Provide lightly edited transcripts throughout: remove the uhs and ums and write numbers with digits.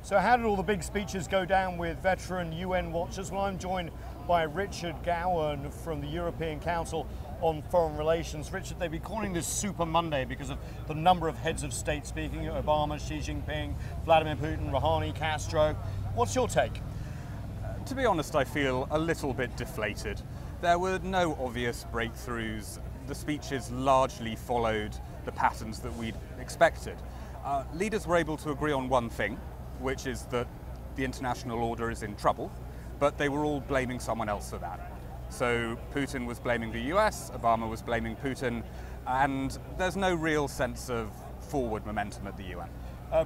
So how did all the big speeches go down with veteran UN watchers? Well, I'm joined by Richard Gowan from the European Council on Foreign Relations. Richard, they've been calling this Super Monday because of the number of heads of state speaking: Obama, Xi Jinping, Vladimir Putin, Rouhani, Castro. What's your take? To be honest, I feel a little bit deflated. There were no obvious breakthroughs. The speeches largely followed the patterns that we'd expected. Leaders were able to agree on one thing, which is that the international order is in trouble, but they were all blaming someone else for that. So Putin was blaming the US, Obama was blaming Putin, and there's no real sense of forward momentum at the UN.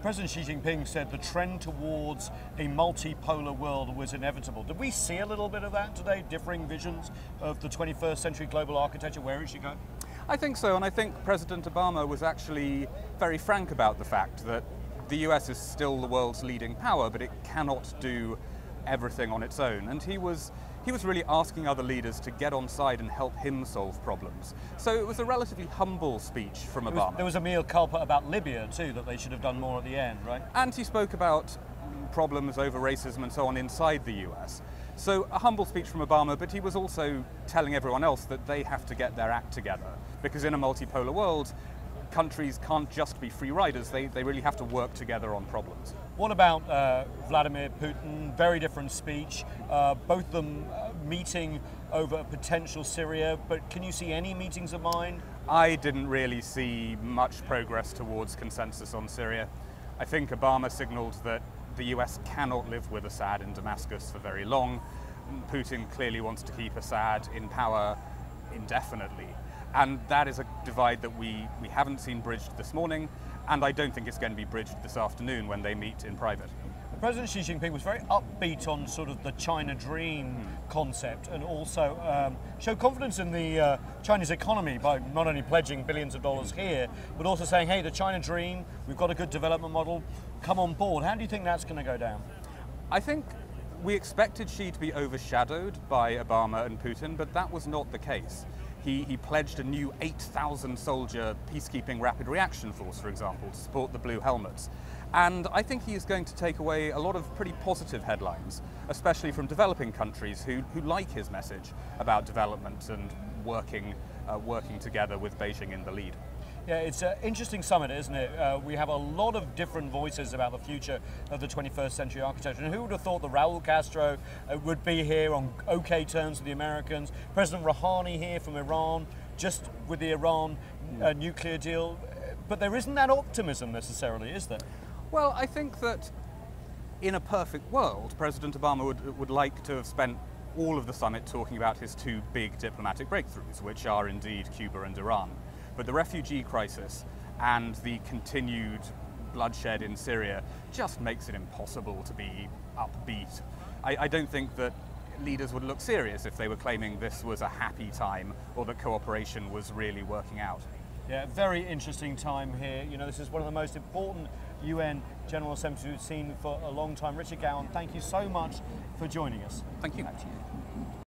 President Xi Jinping said the trend towards a multipolar world was inevitable. Did we see a little bit of that today, differing visions of the 21st century global architecture? Where is she going? I think so, and I think President Obama was actually very frank about the fact that the US is still the world's leading power, but it cannot do everything on its own. And he was really asking other leaders to get on side and help him solve problems. So it was a relatively humble speech from Obama. There was a mea culpa about Libya too, that they should have done more at the end, right? And he spoke about problems over racism and so on inside the US. So a humble speech from Obama, but he was also telling everyone else that they have to get their act together. Because in a multipolar world, countries can't just be free riders, they really have to work together on problems. What about Vladimir Putin? Very different speech, both of them meeting over potential Syria, but can you see any meetings of mine? I didn't really see much progress towards consensus on Syria. I think Obama signaled that the US cannot live with Assad in Damascus for very long. Putin clearly wants to keep Assad in power indefinitely. And that is a divide that we haven't seen bridged this morning, and I don't think it's going to be bridged this afternoon when they meet in private. President Xi Jinping was very upbeat on sort of the China dream concept, and also showed confidence in the Chinese economy by not only pledging billions of dollars here, but also saying, hey, the China dream, we've got a good development model, come on board. How do you think that's going to go down? I think we expected Xi to be overshadowed by Obama and Putin, but that was not the case. He pledged a new 8,000 soldier peacekeeping rapid reaction force, for example, to support the Blue Helmets. And I think he is going to take away a lot of pretty positive headlines, especially from developing countries who like his message about development and working together with Beijing in the lead. Yeah, it's an interesting summit, isn't it? We have a lot of different voices about the future of the 21st century architecture. And who would have thought that Raul Castro would be here on okay terms with the Americans? President Rouhani here from Iran, just with the Iran nuclear deal. But there isn't that optimism necessarily, is there? Well, I think that in a perfect world, President Obama would like to have spent all of the summit talking about his two big diplomatic breakthroughs, which are indeed Cuba and Iran. But the refugee crisis and the continued bloodshed in Syria just makes it impossible to be upbeat. I don't think that leaders would look serious if they were claiming this was a happy time or that cooperation was really working out. Yeah, very interesting time here. You know, this is one of the most important UN General Assemblies we've seen for a long time. Richard Gowan, thank you so much for joining us. Thank you. Back to you.